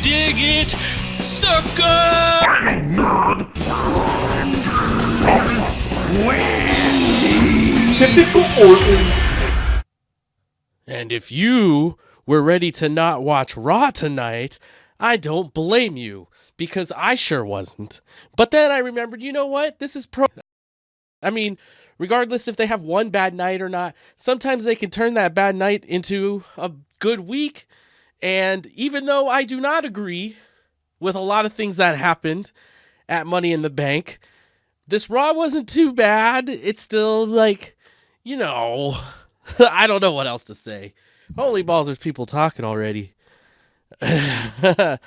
dig it, sucker! Typical Orton. And if you were ready to not watch Raw tonight, I don't blame you, because I sure wasn't. But then I remembered, you know what? This is I mean, regardless if they have one bad night or not, sometimes they can turn that bad night into a good week. And even though I do not agree with a lot of things that happened at Money in the Bank, this Raw wasn't too bad. It's still like, I don't know what else to say. Holy balls, there's people talking already. I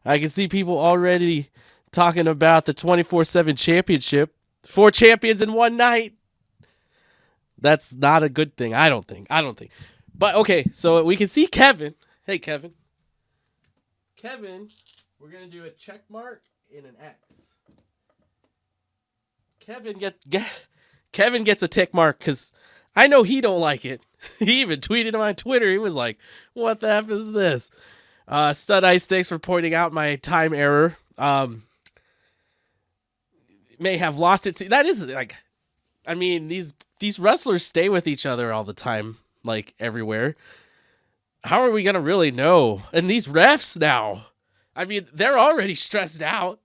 can see people already talking about the 24/7 championship. 4 champions in one night. That's not a good thing, I don't think. But okay, so we can see Kevin. Hey, Kevin. Kevin, we're going to do a check mark and an X. Kevin gets a tick mark because I know he don't like it. He even tweeted on Twitter. He was like, what the F is this? Stud Ice, thanks for pointing out my time error. May have lost it. That is like, I mean, these wrestlers stay with each other all the time, like everywhere. How are we going to really know? And these refs now, I mean, they're already stressed out.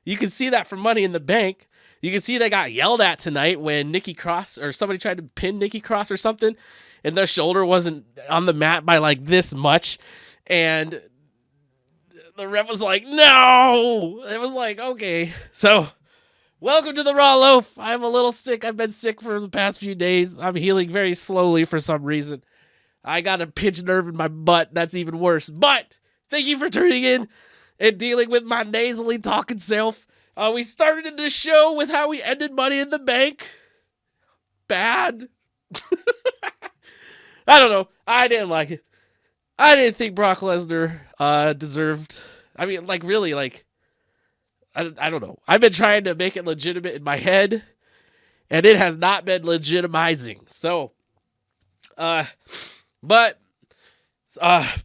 You can see that from Money in the Bank. You can see they got yelled at tonight when Nikki Cross or somebody tried to pin Nikki Cross or something, and their shoulder wasn't on the mat by like this much. And the ref was like, no. It was like, okay. So, welcome to the Raw Loaf. I'm a little sick. I've been sick for the past few days. I'm healing very slowly for some reason. I got a pinched nerve in my butt. That's even worse. But thank you for tuning in and dealing with my nasally talking self. We started the show with how we ended Money in the Bank. Bad. I don't know. I didn't like it. I didn't think Brock Lesnar deserved. I mean, like, really, like, I don't know. I've been trying to make it legitimate in my head, and it has not been legitimizing. So, but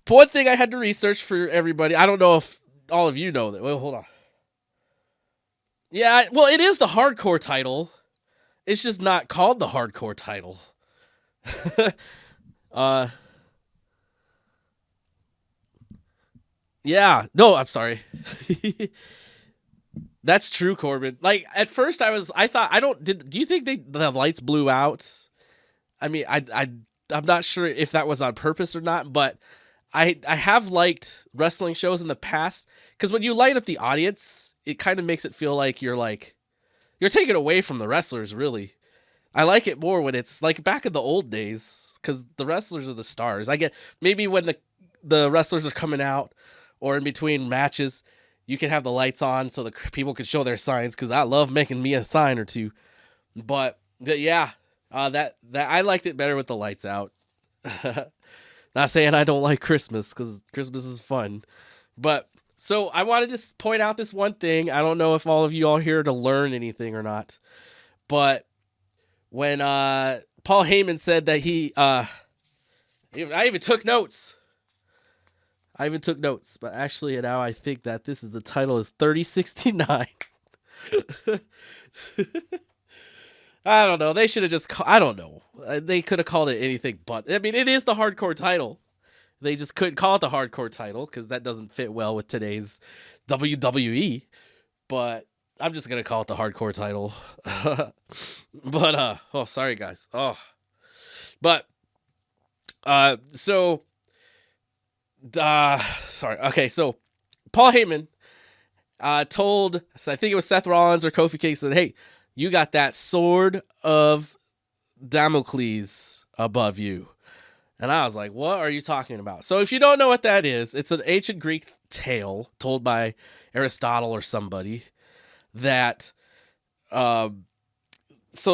one thing I had to research for everybody. I don't know if all of you know that. Well, hold on. Yeah, well, it is the hardcore title. It's just not called the hardcore title. Yeah, no, I'm sorry. That's true, Corbin. Like at first do you think the lights blew out? I mean, I'm not sure if that was on purpose or not, but I have liked wrestling shows in the past because when you light up the audience, it kind of makes it feel like you're taken away from the wrestlers, really. I like it more when it's like back in the old days because the wrestlers are the stars. I get maybe when the wrestlers are coming out or in between matches, you can have the lights on so the people can show their signs because I love making me a sign or two. But yeah, that I liked it better with the lights out. Not saying I don't like Christmas because Christmas is fun. But so I wanted to point out this one thing. I don't know if all of you all here to learn anything or not. But when Paul Heyman said that I even took notes. But actually now I think that the title is 3069. I don't know. They should have just, I don't know. They could have called it anything but. I mean, it is the hardcore title. They just couldn't call it the hardcore title because that doesn't fit well with today's WWE. But I'm just going to call it the hardcore title. But, sorry guys. But, sorry. Okay, so Paul Heyman told, I think it was Seth Rollins or Kofi Kingston, hey, you got that sword of Damocles above you. And I was like, what are you talking about? So if you don't know what that is, it's an ancient Greek tale told by Aristotle or somebody that, so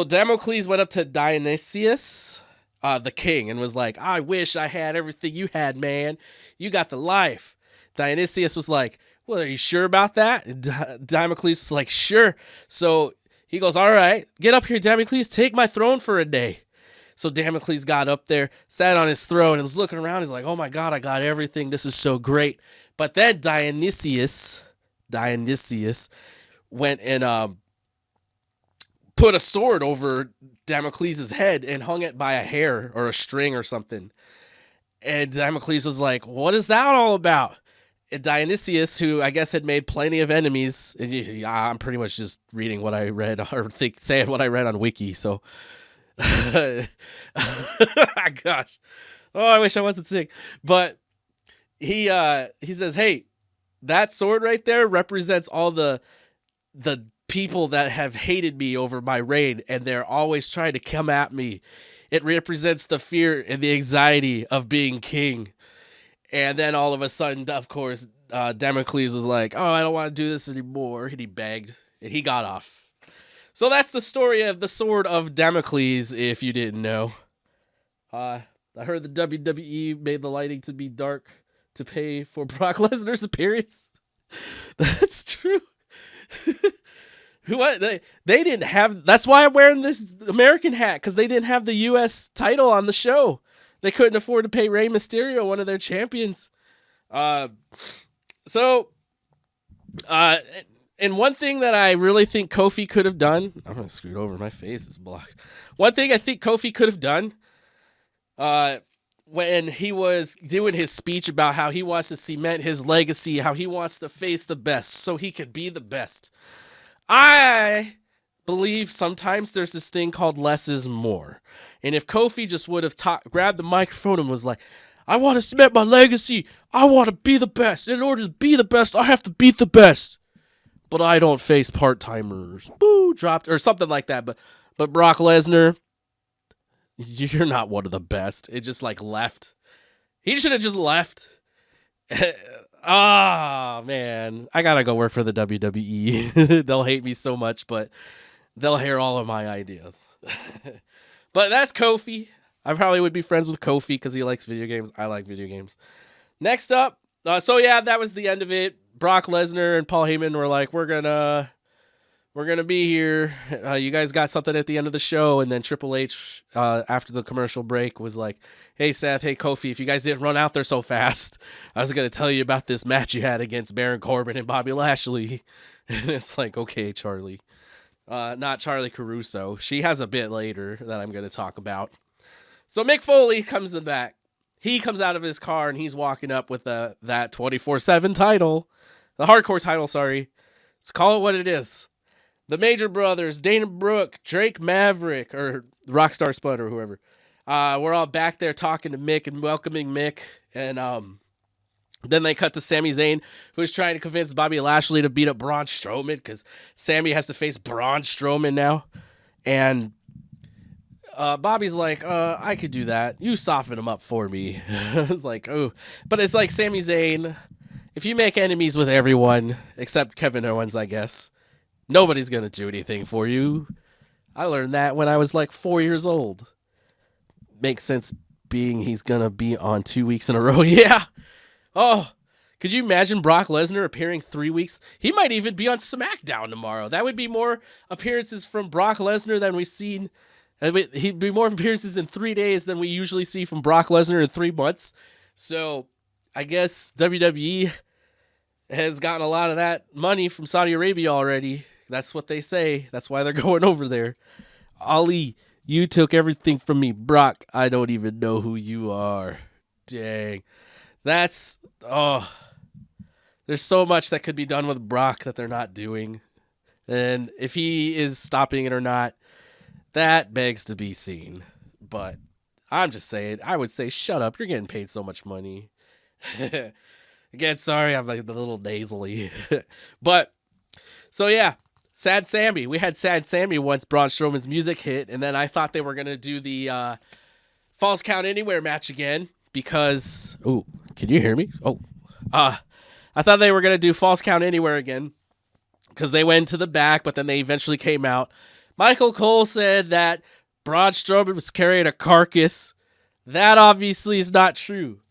Damocles went up to Dionysius, the king, and was like, I wish I had everything you had, man. You got the life. Dionysius was like, well, are you sure about that? And Damocles was like, sure. So he goes, all right, get up here, Damocles, take my throne for a day. So Damocles got up there, sat on his throne, and was looking around. He's like, "Oh my God, I got everything. This is so great." But then Dionysius went and put a sword over Damocles' head and hung it by a hair or a string or something. And Damocles was like, "What is that all about?" And Dionysius, who I guess had made plenty of enemies, and I'm pretty much just reading what I read or saying what I read on Wiki. So, gosh, oh, I wish I wasn't sick. But he says, "Hey, that sword right there represents all the people that have hated me over my reign, and they're always trying to come at me. It represents the fear and the anxiety of being king." And then all of a sudden, of course, Damocles was like, "Oh, I don't want to do this anymore." And he begged, and he got off. So that's the story of the Sword of Damocles, if you didn't know. I heard the WWE made the lighting to be dark to pay for Brock Lesnar's appearance. That's true. What they didn't have. That's why I'm wearing this American hat, because they didn't have the U.S. title on the show. They couldn't afford to pay Rey Mysterio, one of their champions. And one thing that I really think Kofi could have done, I'm gonna scoot over. My face is blocked. One thing I think Kofi could have done, when he was doing his speech about how he wants to cement his legacy, how he wants to face the best so he could be the best. I believe sometimes there's this thing called less is more. And if Kofi just would have grabbed the microphone and was like, "I want to cement my legacy. I want to be the best. In order to be the best, I have to beat the best. But I don't face part-timers." Boo, dropped, or something like that. But Brock Lesnar, you're not one of the best. It just like left. He should have just left. Ah, man. I gotta go work for the WWE. They'll hate me so much, but they'll hear all of my ideas. But that's Kofi. I probably would be friends with Kofi because he likes video games. I like video games. Next up, so yeah, that was the end of it. Brock Lesnar and Paul Heyman were like, we're gonna be here. You guys got something at the end of the show. And then Triple H, after the commercial break, was like, "Hey Seth, hey Kofi, if you guys didn't run out there so fast, I was gonna tell you about this match you had against Baron Corbin and Bobby Lashley." And it's like, okay, Charlie. Not Charlie Caruso. She has a bit later that I'm going to talk about. So Mick Foley comes in back. He comes out of his car and he's walking up with that 24/7 title. The hardcore title, sorry. Let's call it what it is. The Major Brothers, Dana Brooke, Drake Maverick, or Rockstar Spud, or whoever. We're all back there talking to Mick and welcoming Mick. And then they cut to Sami Zayn, who's trying to convince Bobby Lashley to beat up Braun Strowman because Sami has to face Braun Strowman now. And Bobby's like, "I could do that. You soften him up for me." It's like, oh. But it's like Sami Zayn, if you make enemies with everyone, except Kevin Owens, I guess, nobody's going to do anything for you. I learned that when I was like 4 years old. Makes sense being he's going to be on 2 weeks in a row. Yeah. Oh, could you imagine Brock Lesnar appearing 3 weeks? He might even be on SmackDown tomorrow. That would be more appearances from Brock Lesnar than we've seen. He'd be more appearances in 3 days than we usually see from Brock Lesnar in 3 months. So I guess WWE has gotten a lot of that money from Saudi Arabia already. That's what they say. That's why they're going over there. Ali, you took everything from me. Brock, I don't even know who you are. Dang. There's so much that could be done with Brock that they're not doing. And if he is stopping it or not, that begs to be seen. But I'm just saying, I would say, shut up. You're getting paid so much money. Again, sorry, I'm like a little nasally. But, so yeah, Sad Sammy. We had Sad Sammy once Braun Strowman's music hit, and then I thought they were going to do the Falls Count Anywhere match again because... Oh, can you hear me? Oh, I thought they were going to do Falls Count Anywhere again because they went to the back, but then they eventually came out. Michael Cole said that Braun Strowman was carrying a carcass. That obviously is not true.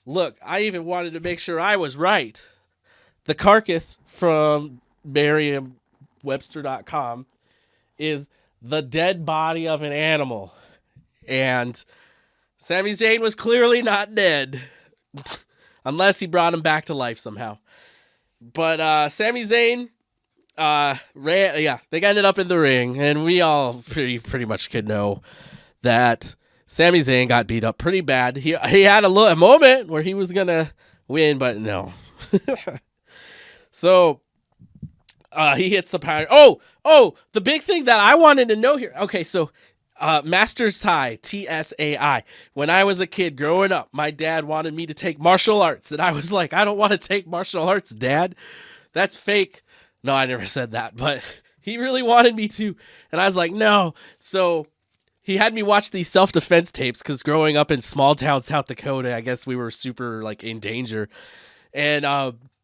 Look, I even wanted to make sure I was right. The carcass from Merriam-Webster.com is the dead body of an animal. and Sami Zayn was clearly not dead. Unless he brought him back to life somehow. But Sami Zayn, they ended up in the ring, and we all pretty much could know that Sami Zayn got beat up pretty bad. He had a moment where he was gonna win, but no. So he hits the power. Oh, the big thing that I wanted to know here. Okay, so Master Sai, TSAI. When I was a kid growing up, my dad wanted me to take martial arts, and I was like, I don't want to take martial arts, Dad. That's fake. No, I never said that, but he really wanted me to, and I was like, no. So he had me watch these self-defense tapes because growing up in small town South Dakota, I guess we were super like in danger. And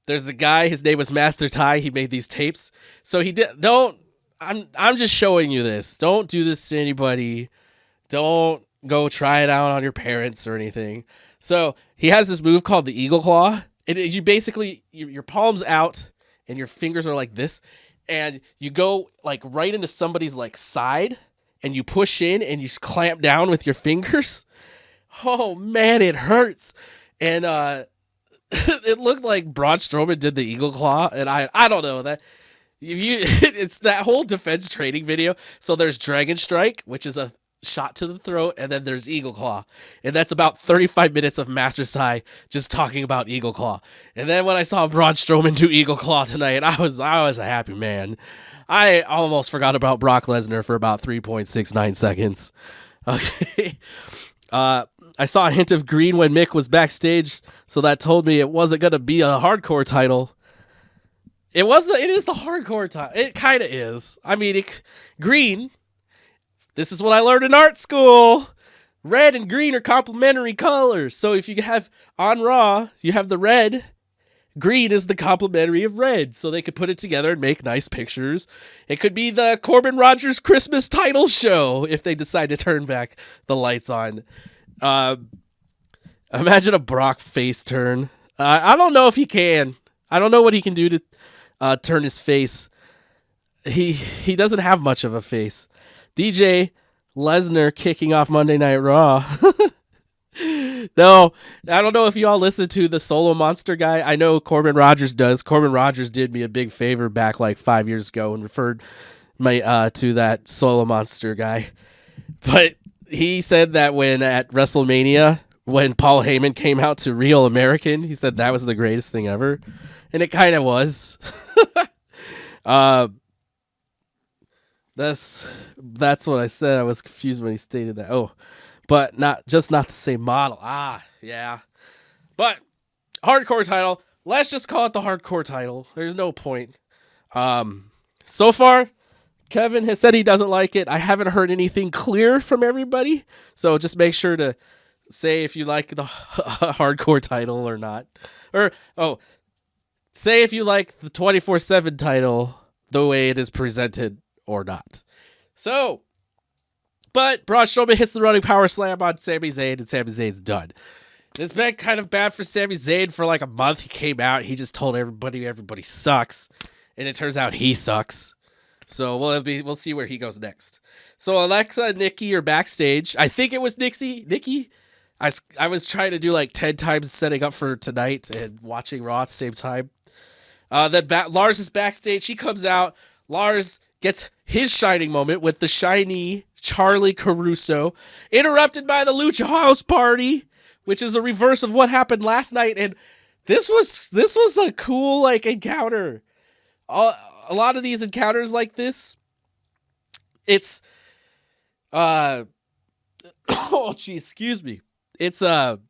there's a guy, his name was Master Tai. He made these tapes. So he did. I'm just showing you this. Don't do this to anybody. Don't go try it out on your parents or anything. So he has this move called the Eagle Claw. You basically your palms out and your fingers are like this, and you go like right into somebody's like side, and you push in and you clamp down with your fingers. Oh man, it hurts. And it looked like Braun Strowman did the Eagle Claw, and I don't know that. It's that whole defense training video. So there's Dragon Strike, which is a shot to the throat, and then there's Eagle Claw, and that's about 35 minutes of Master Sai just talking about Eagle Claw. And then when I saw Braun Strowman do Eagle Claw tonight, I was a happy man. I almost forgot about Brock Lesnar for about 3.69 seconds. Okay. I saw a hint of green when Mick was backstage, so that told me it wasn't gonna be a hardcore title. It is the hardcore title. It kind of is. I mean, green. This is what I learned in art school. Red and green are complementary colors. So if you have on Raw, you have the red. Green is the complementary of red. So they could put it together and make nice pictures. It could be the Corbin Rogers Christmas title show if they decide to turn back the lights on. Imagine a Brock face turn. I don't know if he can. I don't know what he can do to turn his face. He doesn't have much of a face. DJ Lesnar kicking off Monday Night Raw. No, I don't know if you all listen to the Solo Monster guy. I know Corbin Rogers does. Corbin Rogers did me a big favor back like 5 years ago and referred my to that Solo Monster guy. But he said that when at WrestleMania, when Paul Heyman came out to Real American, he said that was the greatest thing ever. And it kind of was. That's what I said. I was confused when he stated that. Oh, but not the same model. Yeah. But hardcore title. Let's just call it the hardcore title. There's no point. So far, Kevin has said he doesn't like it. I haven't heard anything clear from everybody. So just make sure to say if you like the hardcore title or not. Say if you like the 24/7 title the way it is presented or not. So, but Braun Strowman hits the running power slam on Sami Zayn, and Sami Zayn's done. It's been kind of bad for Sami Zayn for like a month. He came out, he just told everybody sucks, and it turns out he sucks. So we'll see where he goes next. So Alexa and Nikki are backstage. I think it was Nikki. I was trying to do like 10 times setting up for tonight and watching Raw at the same time. Then Lars is backstage. He comes out. Lars gets his shining moment with the shiny Charlie Caruso, interrupted by the Lucha House Party, which is a reverse of what happened last night. And this was a cool like encounter. A lot of these encounters like this, it's excuse me. It's the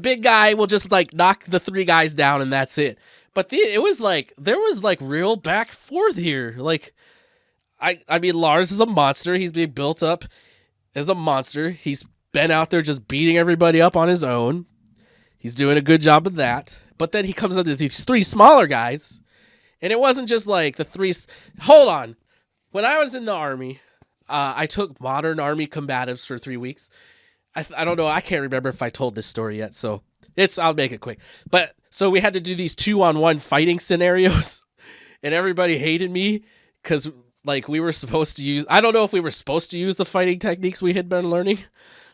big guy will just like knock the three guys down and that's it. But there was like real back and forth here. Like I mean Lars is a monster. He's being built up as a monster. He's been out there just beating everybody up on his own. He's doing a good job of that. But then he comes under these three smaller guys. And it wasn't just like the three. Hold on. When I was in the Army, I took modern Army combatives for 3 weeks. I don't know. I can't remember if I told this story yet. So I'll make it quick. But so we had to do these 2-on-1 fighting scenarios. And everybody hated me because like we were supposed to use. I don't know if we were supposed to use the fighting techniques we had been learning,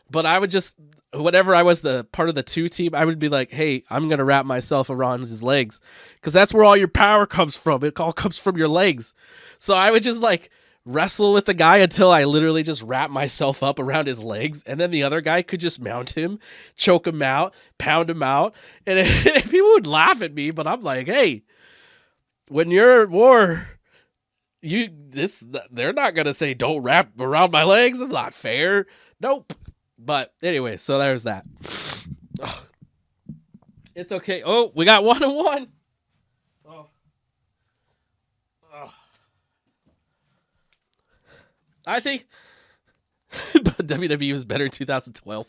but I would just, whenever I was the part of the 2 team, I would be like, hey, I'm going to wrap myself around his legs because that's where all your power comes from. It all comes from your legs. So I would just like wrestle with the guy until I literally just wrap myself up around his legs. And then the other guy could just mount him, choke him out, pound him out. And people would laugh at me, but I'm like, hey, when you're at war, they're not going to say, don't wrap around my legs. That's not fair. Nope. But anyway, so there's that. Ugh. It's okay. Oh, we got 1-1. Oh. Oh. I think WWE was better in 2012.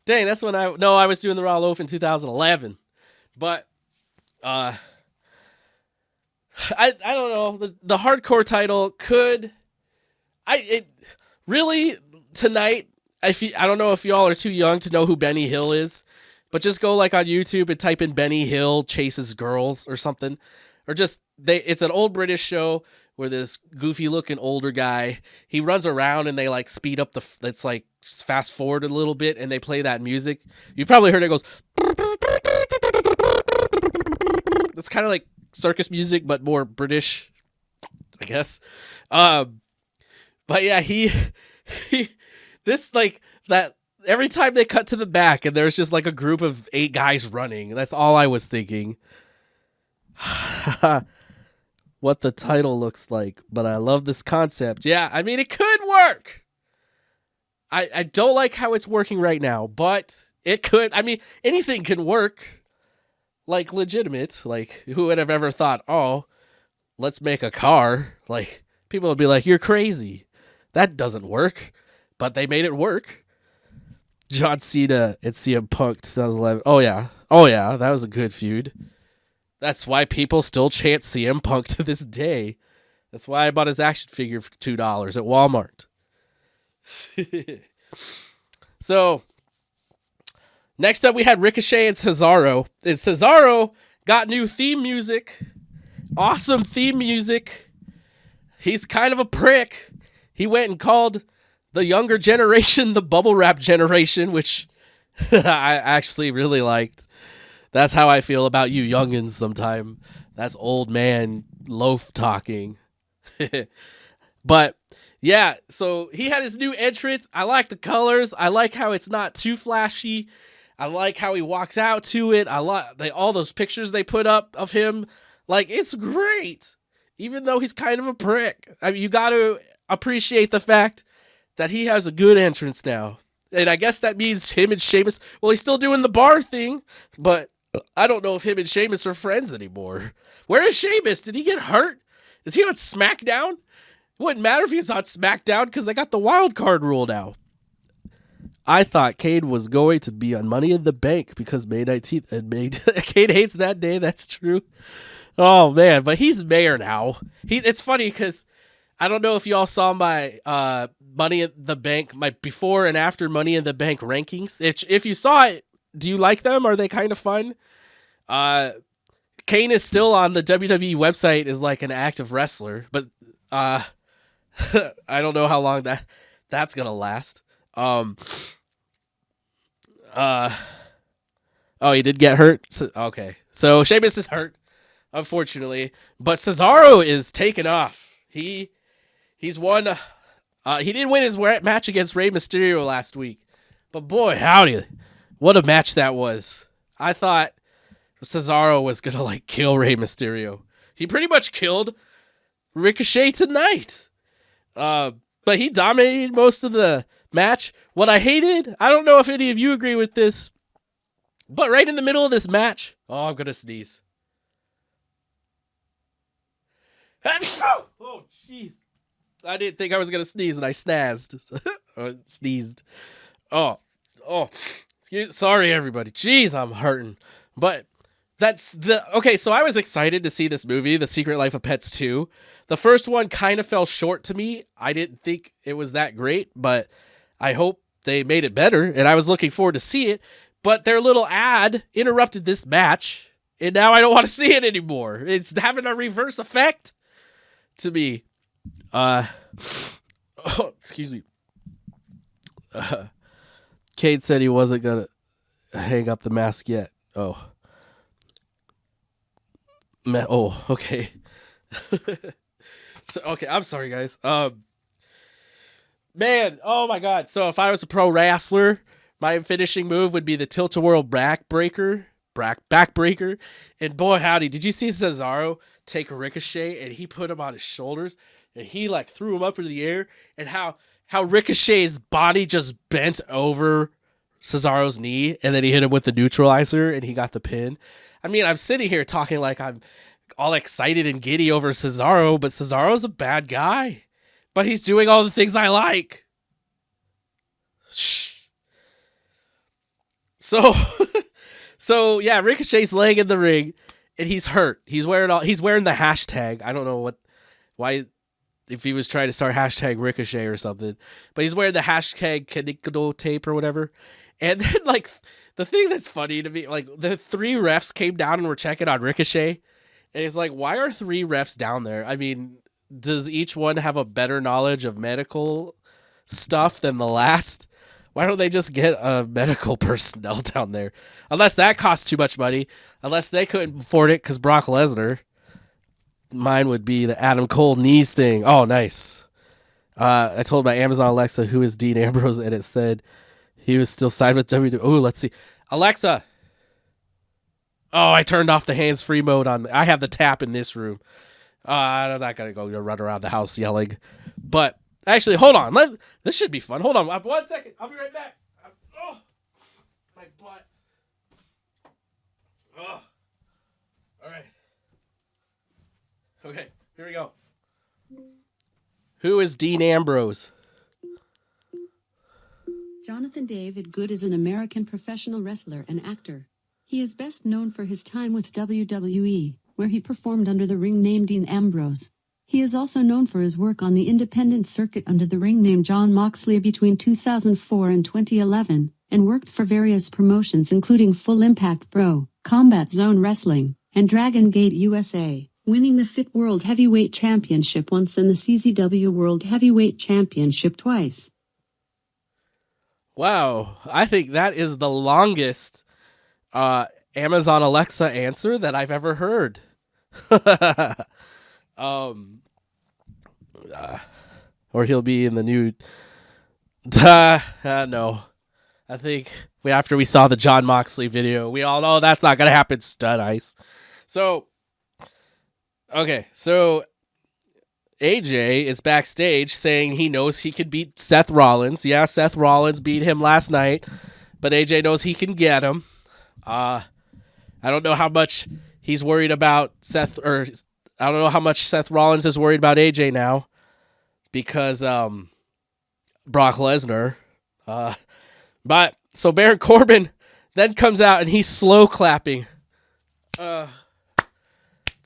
Dang, that's when I was doing the Raw Loaf in 2011. But I don't know. The hardcore title could really tonight. I don't know if y'all are too young to know who Benny Hill is, but just go like on YouTube and type in Benny Hill chases girls or something, or just it's an old British show where this goofy looking older guy, he runs around and they like speed up it's like fast forward a little bit and they play that music. You've probably heard it goes. It's kind of like circus music, but more British, I guess. But yeah, he this like that every time they cut to the back and there's just like a group of 8 guys running. That's all I was thinking. What the title looks like, but I love this concept. Yeah, I mean, it could work. I don't like how it's working right now, but it could. I mean, anything can work. Like legitimate. Like who would have ever thought, oh, let's make a car? Like people would be like, you're crazy. That doesn't work. But they made it work. John Cena and CM Punk 2011. Oh yeah, that was a good feud. That's why people still chant CM Punk to this day. That's why I bought his action figure for $2 at Walmart. So, next up we had Ricochet and Cesaro. And Cesaro got new theme music. Awesome theme music. He's kind of a prick. He went and called the younger generation the bubble wrap generation, which I actually really liked. That's how I feel about you youngins sometime. That's old man loaf talking. But yeah, so he had his new entrance. I like the colors. I like how it's not too flashy. I like how he walks out to it. I like all those pictures they put up of him. Like, it's great. Even though he's kind of a prick. I mean, you got to appreciate the fact that he has a good entrance now. And I guess that means him and Sheamus, well, he's still doing the bar thing, but I don't know if him and Sheamus are friends anymore. Where is Sheamus? Did he get hurt? Is he on SmackDown? It wouldn't matter if he's on SmackDown because they got the wild card rule now. I thought Kane was going to be on Money in the Bank because May 19th had made Kane hates that day. That's true. Oh man, but he's mayor now. It's funny because I don't know if y'all saw my Money in the Bank, my before and after Money in the Bank rankings. If you saw it, do you like them? Are they kind of fun? Kane is still on the WWE website as like an active wrestler, but I don't know how long that's gonna last. Oh, he did get hurt. Okay, so Sheamus is hurt, unfortunately, but Cesaro is taken off. He's won. He didn't win his match against Rey Mysterio last week, but boy, howdy. What a match that was. I thought Cesaro was going to like kill Rey Mysterio. He pretty much killed Ricochet tonight. But he dominated most of the match. What I hated, I don't know if any of you agree with this, but right in the middle of this match, oh, I'm going to sneeze. Oh, jeez. I didn't think I was going to sneeze and I snazzed. Or sneezed. Oh. Sorry, everybody. Jeez, I'm hurting. But okay, so I was excited to see this movie, The Secret Life of Pets 2. The first one kind of fell short to me. I didn't think it was that great, but I hope they made it better, and I was looking forward to see it. But their little ad interrupted this match, and now I don't want to see it anymore. It's having a reverse effect. to me. Excuse me. Kate said he wasn't gonna hang up the mask yet. Oh. Okay. So okay, I'm sorry, guys. Man, oh my god. So if I was a pro wrestler, my finishing move would be the tilt-a-whirl backbreaker. And boy howdy, did you see Cesaro take Ricochet and he put him on his shoulders and he like threw him up into the air, and how Ricochet's body just bent over Cesaro's knee, and then he hit him with the neutralizer and he got the pin. I mean, I'm sitting here talking like I'm all excited and giddy over Cesaro, but Cesaro's a bad guy. But he's doing all the things I like. Shh. So yeah, Ricochet's laying in the ring, and he's hurt. He's wearing the hashtag. I don't know why, if he was trying to start hashtag Ricochet or something, but he's wearing the hashtag Kaneko tape or whatever. And then like the thing that's funny to me, like the 3 refs came down and were checking on Ricochet, and it's like, why are 3 refs down there? I mean, does each one have a better knowledge of medical stuff than the last? Why don't they just get a medical personnel down there? Unless that costs too much money. Unless they couldn't afford it because Brock Lesnar. Mine would be the Adam Cole knees thing. Oh, nice. I told my Amazon Alexa who is Dean Ambrose, and it said he was still signed with WWE. Oh, let's see. Alexa. Oh, I turned off the hands-free mode on. I have the tap in this room. I'm not going to go run around the house yelling. But actually, hold on. This should be fun. Hold on. 1 second. I'll be right back. Oh, my butt. Oh. All right. Okay, here we go. Who is Dean Ambrose? Jonathan David Good is an American professional wrestler and actor. He is best known for his time with WWE, where he performed under the ring name Dean Ambrose. He is also known for his work on the independent circuit under the ring name Jon Moxley between 2004 and 2011, and worked for various promotions including Full Impact Pro, Combat Zone Wrestling, and Dragon Gate USA, winning the FIT World Heavyweight Championship once and the CZW World Heavyweight Championship twice. Wow, I think that is the longest Amazon Alexa answer that I've ever heard. Or he'll be in the new. No, I think after we saw the Jon Moxley video, we all know that's not gonna happen. Stud Ice. So, okay, so AJ is backstage saying he knows he can beat Seth Rollins. Yeah, Seth Rollins beat him last night, but AJ knows he can get him. I don't know how much he's worried about Seth, or I don't know how much Seth Rollins is worried about AJ now because Brock Lesnar. But so Baron Corbin then comes out and he's slow clapping to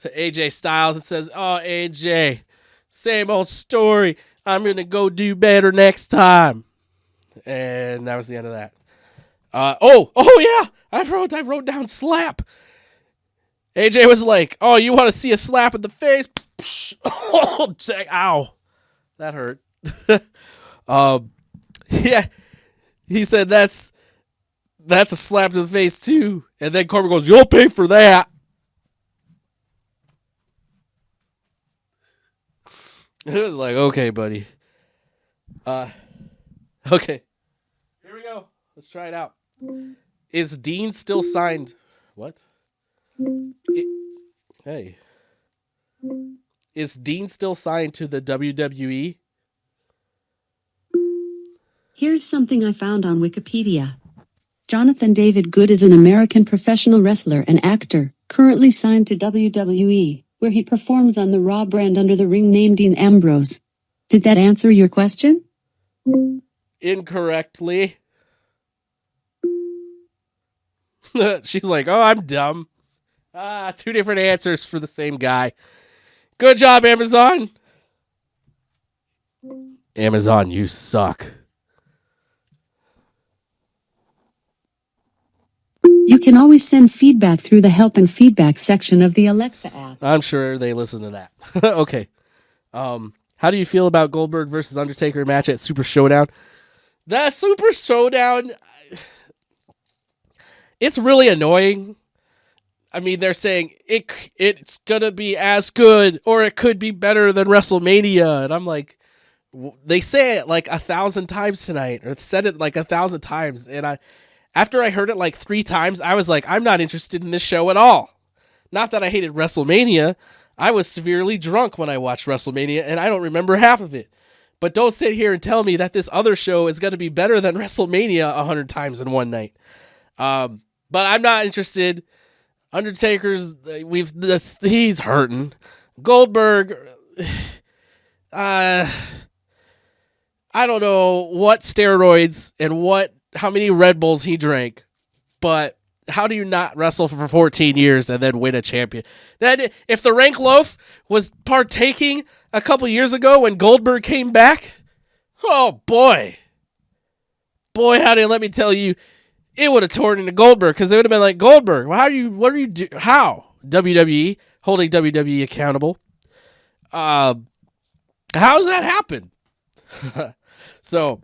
AJ Styles and says, "Oh, AJ, same old story. I'm going to go do better next time." And that was the end of that. Oh yeah, I wrote down slap. AJ was like, "Oh, you want to see a slap in the face?" Ow, that hurt. Yeah, he said that's a slap to the face too. And then Corbin goes, "You'll pay for that." It was like, okay, buddy. Okay, here we go. Let's try it out. Is Dean still signed? What? Hey. Is Dean still signed to the WWE? Here's something I found on Wikipedia. Jonathan David Good is an American professional wrestler and actor, currently signed to WWE, where he performs on the Raw brand under the ring name Dean Ambrose. Did that answer your question? Incorrectly. She's like, "Oh, I'm dumb." 2 different answers for the same guy. Good job, Amazon. Amazon, you suck. You can always send feedback through the help and feedback section of the Alexa app. I'm sure they listen to that. Okay. How do you feel about Goldberg versus Undertaker match at Super Showdown? The Super Showdown, it's really annoying. I mean, they're saying it's gonna be as good or it could be better than WrestleMania, and I'm like, they say it like 1,000 times tonight, or said it like 1,000 times, and after I heard it like 3 times, I was like, I'm not interested in this show at all. Not that I hated WrestleMania. I was severely drunk when I watched WrestleMania, and I don't remember half of it. But don't sit here and tell me that this other show is going to be better than WrestleMania 100 times in one night. But I'm not interested. Undertaker's, he's hurting. Goldberg, I don't know what steroids and how many Red Bulls he drank, but how do you not wrestle for 14 years and then win a champion? Then if the Rank Loaf was partaking a couple years ago when Goldberg came back, oh boy, honey, let me tell you, it would have torn into Goldberg, because it would have been like, Goldberg, what are you doing? How? WWE holding WWE accountable. How does that happen? So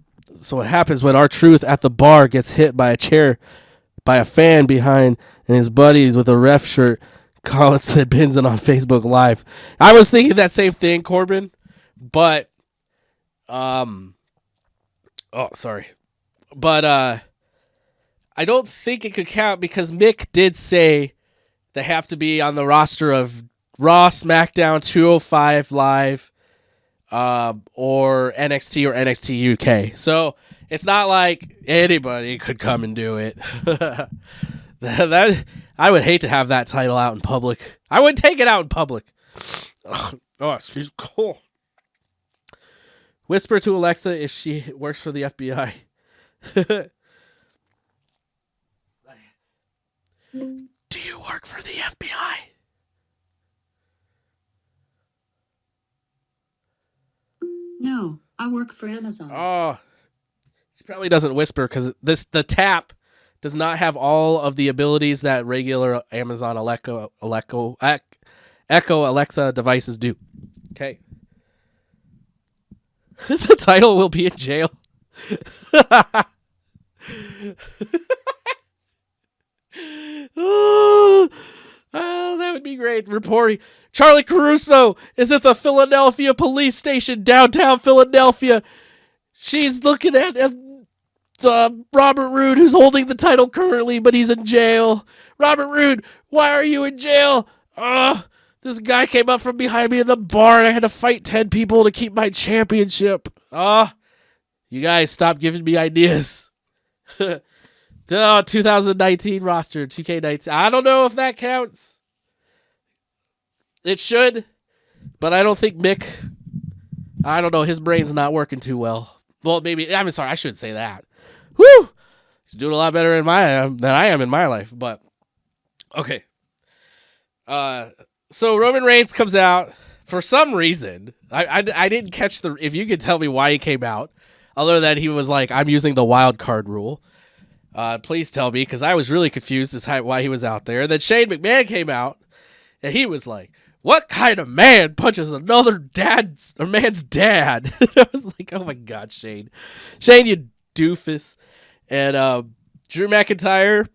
what happens when R-Truth at the bar gets hit by a chair by a fan behind, and his buddies with a ref shirt comments that pins it on Facebook Live. I was thinking that same thing, Corbin, but I don't think it could count, because Mick did say they have to be on the roster of Raw, SmackDown, 205 Live, or NXT or NXT UK. So it's not like anybody could come and do it. That I would hate to have that title out in public. I would take it out in public. Oh, excuse me. Cool. Whisper to Alexa if she works for the FBI. Do you work for the FBI? No, I work for Amazon. Oh, she probably doesn't whisper, because the tap does not have all of the abilities that regular Amazon Echo Alexa devices do. Okay. The title will be in jail. Oh, that would be great. Reporting. Charlie Caruso is at the Philadelphia police station, downtown Philadelphia. She's looking at Robert Roode, who's holding the title currently, but he's in jail. Robert Roode, why are you in jail? This guy came up from behind me in the bar, and I had to fight 10 people to keep my championship. You guys stop giving me ideas. 2019 roster, 2K19. I don't know if that counts. It should, but I don't think Mick, I don't know, his brain's not working too well. Well, maybe, I'm sorry, I shouldn't say that. Woo! He's doing a lot better than I am in my life, but okay. So Roman Reigns comes out for some reason. I didn't catch if you could tell me why he came out, other than he was like, I'm using the wild card rule. Please tell me, because I was really confused as to why he was out there. And then Shane McMahon came out, and he was like, what kind of man punches another man's dad? I was like, oh my God, Shane. Shane, you doofus. And Drew McIntyre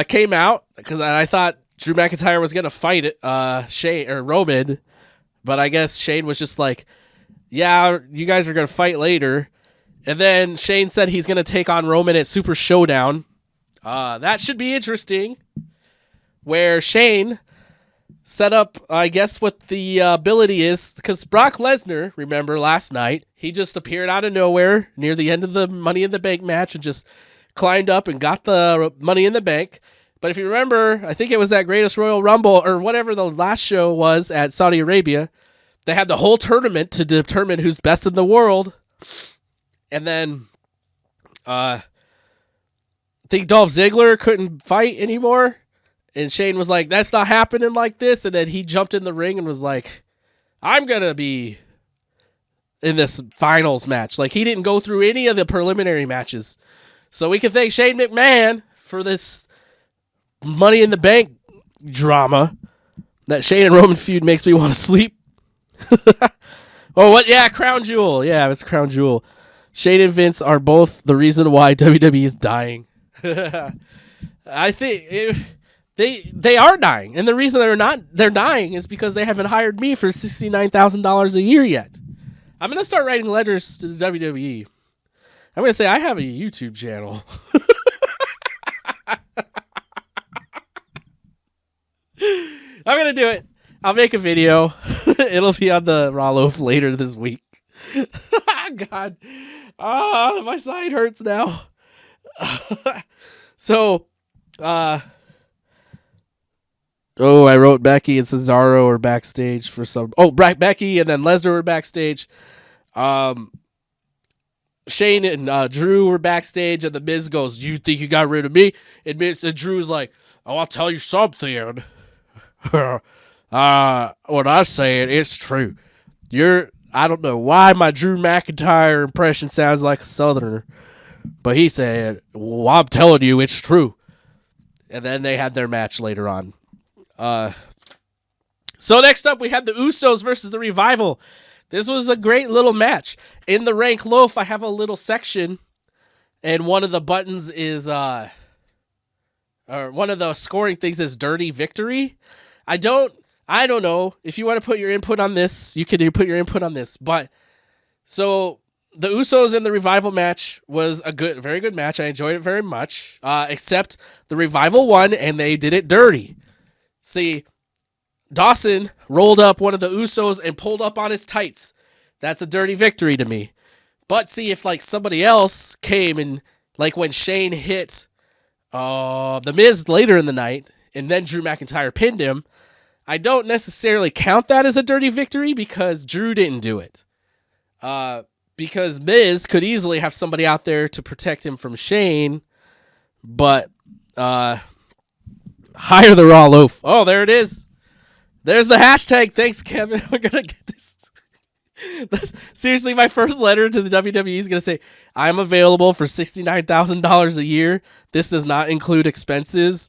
came out, because I thought Drew McIntyre was going to fight Shane or Roman, but I guess Shane was just like, yeah, you guys are going to fight later. And then Shane said he's going to take on Roman at Super Showdown. That should be interesting, where Shane set up, I guess, what the ability is, because Brock Lesnar, remember last night, he just appeared out of nowhere near the end of the Money in the Bank match and just climbed up and got the Money in the Bank. But if you remember, I think it was that Greatest Royal Rumble or whatever the last show was at Saudi Arabia, they had the whole tournament to determine who's best in the world. And then I think Dolph Ziggler couldn't fight anymore. And Shane was like, that's not happening like this. And then he jumped in the ring and was like, I'm going to be in this finals match. Like, he didn't go through any of the preliminary matches. So we can thank Shane McMahon for this Money in the Bank drama. That Shane and Roman feud makes me want to sleep. Oh, what? Yeah, Crown Jewel. Yeah, it was Crown Jewel. Shane and Vince are both the reason why WWE is dying. I think they are dying, and the reason they're dying is because they haven't hired me for $69,000 a year yet. I'm gonna start writing letters to the WWE. I'm gonna say I have a YouTube channel. I'm gonna do it. I'll make a video. It'll be on the Raw Loaf later this week. God, my side hurts now. So, I wrote Becky and Cesaro are backstage for some. Oh, Becky and then Lesnar were backstage. Shane and Drew were backstage, and the Miz goes, "You think you got rid of me?" And Drew's like, "Oh, I'll tell you something. What I said, it's true. I don't know why my Drew McIntyre impression sounds like a Southerner, but he said, well, I'm telling you, it's true." And then they had their match later on. So next up, we had the Usos versus the Revival. This was a great little match. In the Rank Loaf, I have a little section, and one of the buttons is, or one of the scoring things is Dirty Victory. I don't know. If you want to put your input on this, you can put your input on this. But, so, the Usos in the Revival match was a very good match. I enjoyed it very much, except the Revival won, and they did it dirty. See, Dawson rolled up one of the Usos and pulled up on his tights. That's a dirty victory to me. But see, if like somebody else came and like when Shane hit The Miz later in the night and then Drew McIntyre pinned him, I don't necessarily count that as a dirty victory because Drew didn't do it. Because Miz could easily have somebody out there to protect him from Shane, but hire the Raw Loaf. Oh, there it is. There's the hashtag. Thanks, Kevin. We're going to get this. Seriously, my first letter to the WWE is going to say, I'm available for $69,000 a year. This does not include expenses.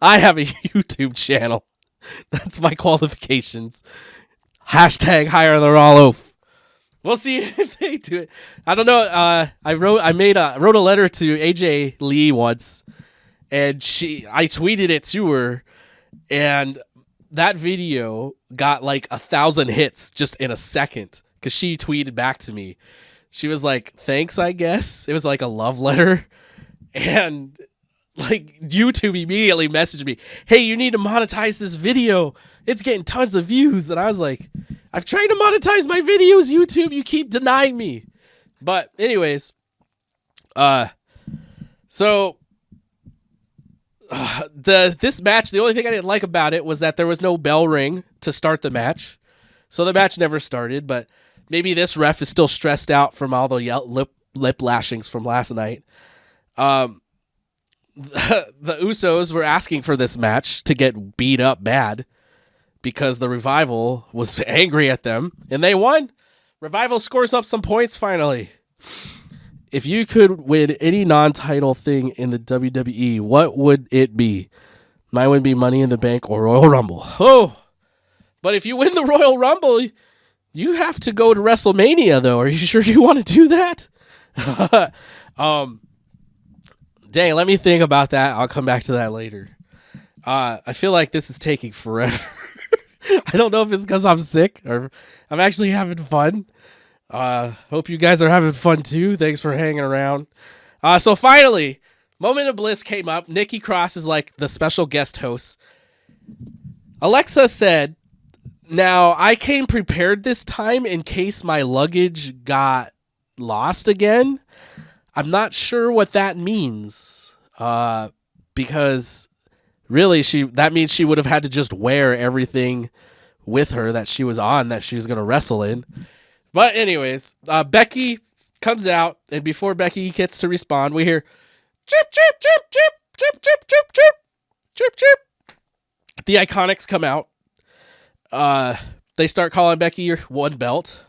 I have a YouTube channel. That's my qualifications. Hashtag hire the Raw Loaf. We'll see if they do it. I don't know. I wrote a letter to AJ Lee once, and I tweeted it to her. And that video got like 1,000 hits just in a second because she tweeted back to me. She was like, thanks, I guess. It was like a love letter. And like YouTube immediately messaged me, hey, you need to monetize this video. It's getting tons of views. And I was like, I've tried to monetize my videos, YouTube. You keep denying me. But anyways, so... this match, the only thing I didn't like about it was that there was no bell ring to start the match. So the match never started, but maybe this ref is still stressed out from all the lip lashings from last night. The Usos were asking for this match to get beat up bad because the Revival was angry at them, and they won. Revival scores up some points finally. If you could win any non-title thing in the WWE, what would it be? Mine would be Money in the Bank or Royal Rumble. Oh, but if you win the Royal Rumble, you have to go to WrestleMania, though. Are you sure you want to do that? Dang, let me think about that. I'll come back to that later. I feel like this is taking forever. I don't know if it's because I'm sick or I'm actually having fun. Hope you guys are having fun too. Thanks for hanging around. So finally, Moment of Bliss came up. Nikki Cross is like the special guest host. Alexa said, now I came prepared this time in case my luggage got lost again. I'm not sure what that means. Because really that means she would have had to just wear everything with her that she was on that she was going to wrestle in. But anyways, Becky comes out, and before Becky gets to respond, we hear chip, chip, chip, chip, chip, chip, chip, chip, chip, chip. The Iconics come out. They start calling Becky your one belt.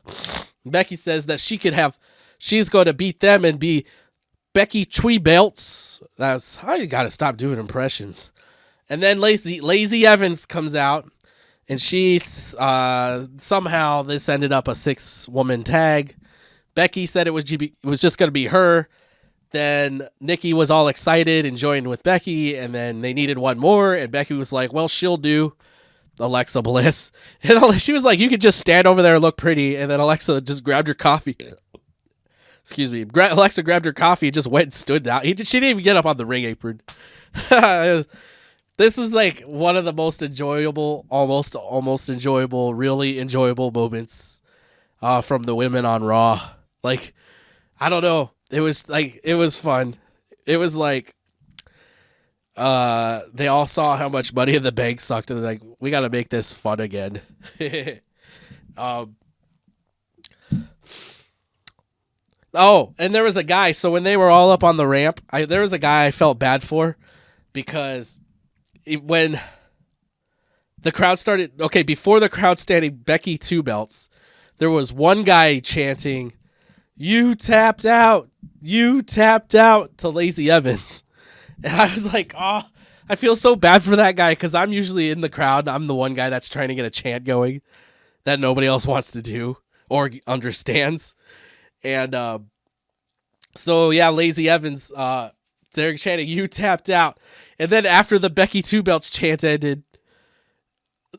Becky says that she's going to beat them and be Becky Twee Belts. I got to stop doing impressions. And then Lazy Evans comes out and she somehow this ended up a 6-woman tag. Becky said it was just going to be her. Then Nikki was all excited and joined with Becky, and then they needed one more, and Becky was like, well, she'll do Alexa Bliss. And she was like, you could just stand over there and look pretty, and then Alexa just grabbed her coffee. Excuse me. Alexa grabbed her coffee and just went and stood down. She didn't even get up on the ring apron. This is like one of the most enjoyable, almost enjoyable, really enjoyable moments from the women on Raw. Like, I don't know. It was fun. It was like they all saw how much Money in the Bank sucked, and they're like, we got to make this fun again. Oh, and there was a guy. So when they were all up on the ramp, there was a guy I felt bad for because when the crowd started, before the crowd standing Becky 2 belts, there was one guy chanting, "You tapped out, you tapped out" to Lacey Evans. And I was like, oh, I feel so bad for that guy because I'm usually in the crowd. I'm the one guy that's trying to get a chant going that nobody else wants to do or understands. And so, yeah, Lacey Evans, they're chanting, "You tapped out." And then after the Becky 2 belts chant ended,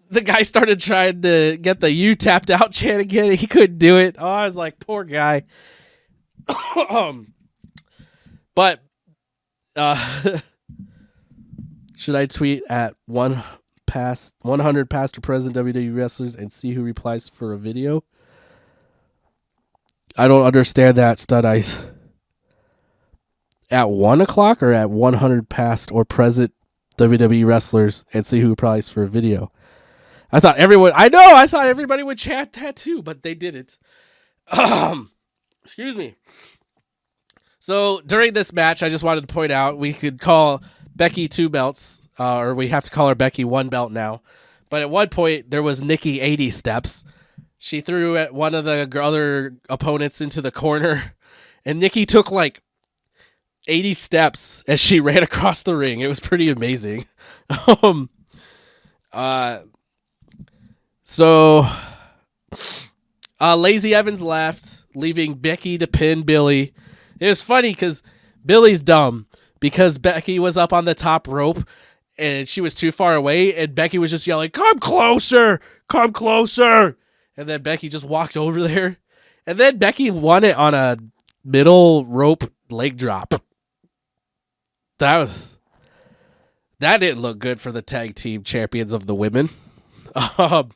the guy started trying to get the "You tapped out" chant again. He couldn't do it. Oh, I was like, poor guy. But should I tweet at 100 past or present WWE wrestlers and see who replies for a video? I don't understand that, Stud Ice. At 1 o'clock or at 100 past or present WWE wrestlers and see who replies for a video? I thought everybody would chat that too, but they didn't. Excuse me. So during this match, I just wanted to point out we could call Becky 2 belts, or we have to call her Becky 1 belt now. But at one point, there was Nikki 80 steps. She threw at one of the other opponents into the corner, and Nikki took like 80 steps as she ran across the ring. It was pretty amazing. So Lacey Evans left, leaving Becky to pin Billy. It was funny because Billy's dumb because Becky was up on the top rope and she was too far away, and Becky was just yelling, "Come closer! Come closer!" And then Becky just walked over there. And then Becky won it on a middle rope leg drop. That didn't look good for the tag team champions of the women. So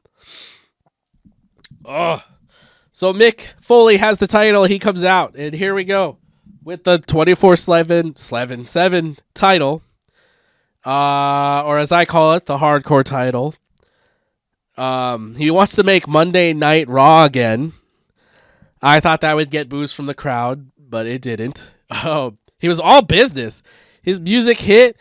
Mick Foley has the title. He comes out, and here we go with the 24/7 title, or as I call it, the hardcore title. He wants to make Monday Night Raw again. I thought that would get boos from the crowd, but it didn't. He was all business. His music hit,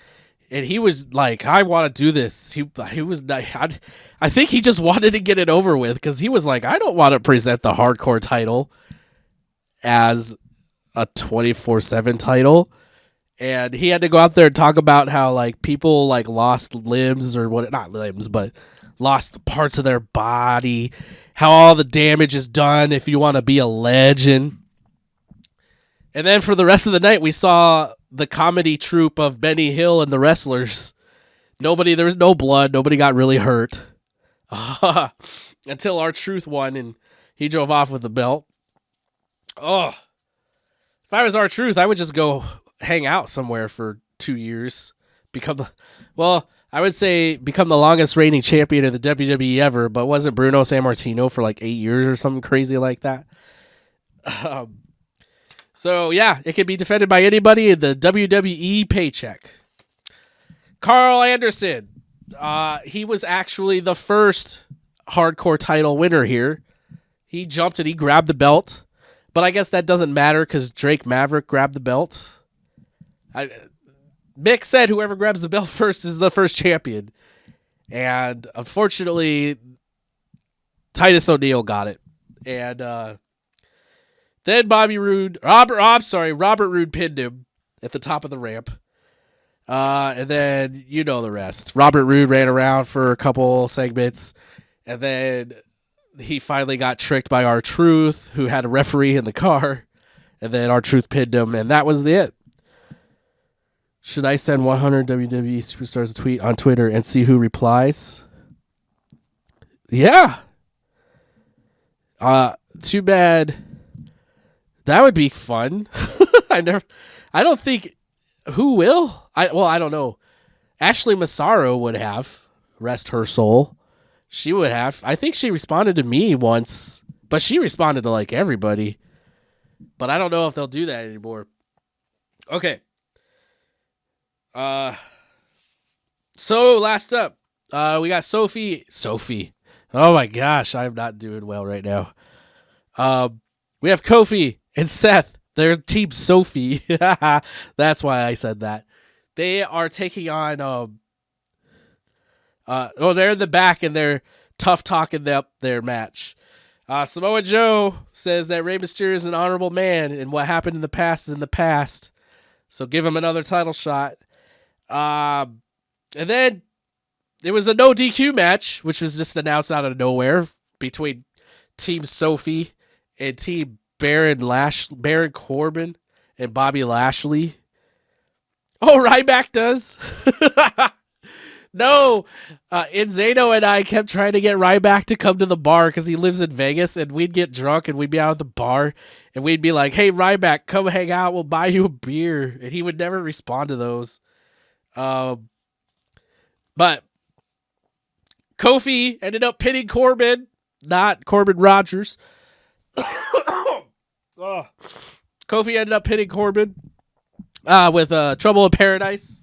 and he was like, "I want to do this." He was. I think he just wanted to get it over with because he was like, "I don't want to present the hardcore title as a 24/7 title." And he had to go out there and talk about how like people like lost limbs or not limbs, but lost parts of their body, how all the damage is done if you want to be a legend. And then for the rest of the night, we saw the comedy troupe of Benny Hill and the wrestlers. There was no blood. Nobody got really hurt. Until R-Truth won and he drove off with the belt. Oh, if I was R-Truth, I would just go hang out somewhere for 2 years. I would say become the longest reigning champion of the WWE ever, but wasn't Bruno Sammartino for like 8 years or something crazy like that? So yeah, it can be defended by anybody in the WWE paycheck. Carl Anderson, he was actually the first hardcore title winner here. He jumped and he grabbed the belt, but I guess that doesn't matter because Drake Maverick grabbed the belt. Mick said whoever grabs the belt first is the first champion. And unfortunately, Titus O'Neil got it. And then Robert Roode pinned him at the top of the ramp. And then you know the rest. Robert Roode ran around for a couple segments. And then he finally got tricked by R-Truth, who had a referee in the car. And then R-Truth pinned him, and that was it. Should I send 100 WWE Superstars a tweet on Twitter and see who replies? Yeah. Too bad. That would be fun. I don't think who will. I don't know. Ashley Massaro would have. Rest her soul. She would have. I think she responded to me once, but she responded to like everybody. But I don't know if they'll do that anymore. Okay. So last up, we got Sophie. Oh my gosh, I'm not doing well right now. We have Kofi and Seth. They're Team Sophie. That's why I said that. They are taking on they're in the back and they're tough talking their match. Samoa Joe says that Rey Mysterio is an honorable man and what happened in the past is in the past. So give him another title shot. And then there was a no DQ match, which was just announced out of nowhere between Team Sophie and Team Baron Corbin and Bobby Lashley. Oh, Ryback does. No, Zeno and I kept trying to get Ryback to come to the bar because he lives in Vegas, and we'd get drunk and we'd be out at the bar and we'd be like, "Hey, Ryback, come hang out. We'll buy you a beer," and he would never respond to those. But Kofi ended up pinning Corbin, not Corbin Rogers. Kofi ended up pinning Corbin with Trouble in Paradise,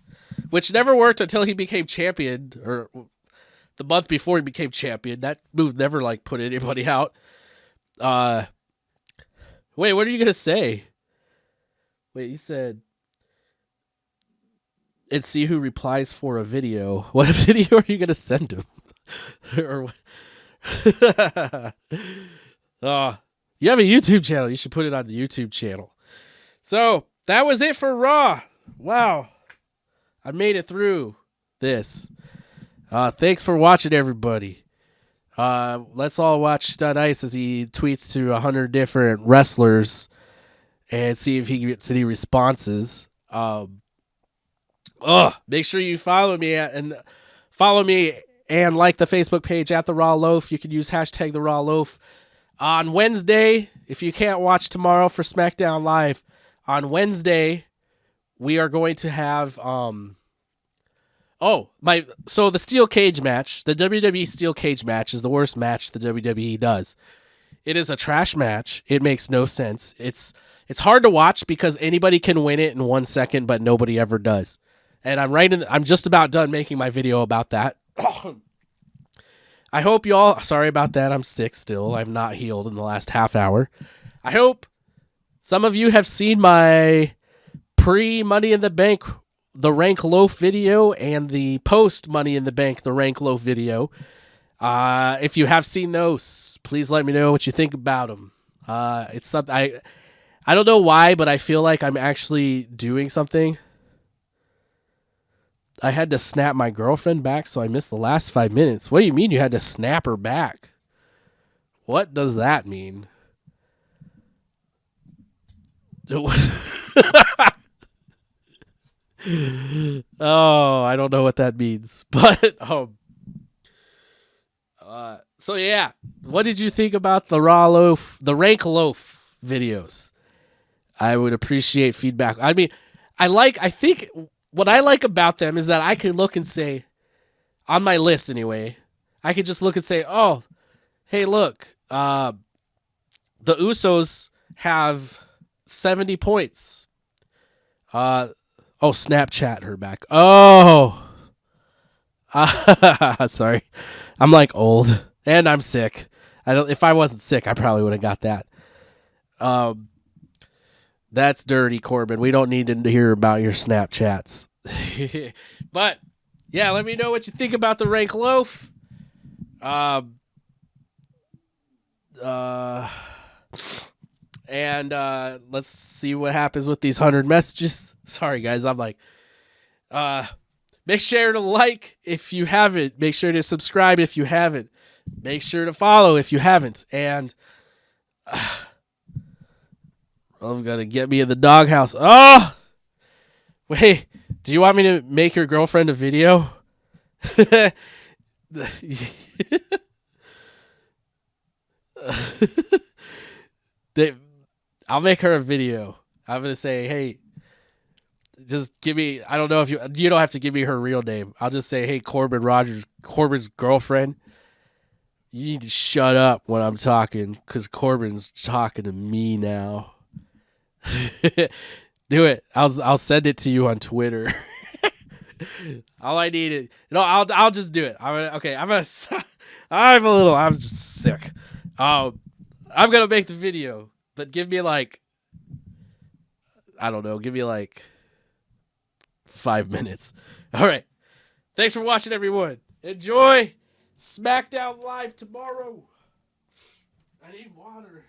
which never worked until he became champion, or the month before he became champion. That move never like put anybody out. Wait, what are you gonna say? Wait, you said, and see who replies for a video. What video are you gonna send him? Or what? You have a YouTube channel. You should put it on the YouTube channel. So that was it for Raw. Wow. I made it through this. Thanks for watching, everybody. Let's all watch Stud Ice as he tweets to 100 different wrestlers and see if he gets any responses. Make sure you follow me and like the Facebook page at The Raw Loaf. You can use hashtag The Raw Loaf. On Wednesday, if you can't watch tomorrow for SmackDown Live, on Wednesday, we are going to have the steel cage match. The WWE steel cage match is the worst match the WWE does. It is a trash match. It makes no sense. It's hard to watch because anybody can win it in 1 second, but nobody ever does. And I'm just about done making my video about that. I hope y'all, sorry about that. I'm sick still. I've not healed in the last half hour. I hope some of you have seen my pre-Money in the Bank, the Rank Loaf video, and the post-Money in the Bank, the Rank Loaf video. If you have seen those, please let me know what you think about them. It's something I don't know why, but I feel like I'm actually doing something. I had to snap my girlfriend back, so I missed the last 5 minutes. What do you mean you had to snap her back? What does that mean? Oh, I don't know what that means. But so yeah, what did you think about the Raw Loaf, the Rank Loaf videos? I would appreciate feedback. I mean, I think what I like about them is that I can look and say, on my list anyway, I could just look and say, oh, hey, look, the Usos have 70 points. Snapchat her back. Oh, sorry. I'm like old and I'm sick. If I wasn't sick, I probably would have got that. That's dirty, Corbin. We don't need to hear about your Snapchats. But yeah, let me know what you think about the Rank Loaf. And let's see what happens with these 100 messages. Sorry, guys. I'm like, make sure to like if you haven't. Make sure to subscribe if you haven't. make sure to follow if you haven't. And I'm gonna get me in the doghouse. Oh, wait. Do you want me to make your girlfriend a video? I'll make her a video. I'm gonna say, hey, just give me. I don't know if you don't have to give me her real name. I'll just say, hey, Corbin Rogers, Corbin's girlfriend. You need to shut up when I'm talking, because Corbin's talking to me now. Do it. I'll send it to you on Twitter. All I need is I'll just do it. I'm just sick. I'm gonna make the video, but give me like, I don't know, give me like 5 minutes. All right. Thanks for watching, everyone. Enjoy SmackDown Live tomorrow. I need water.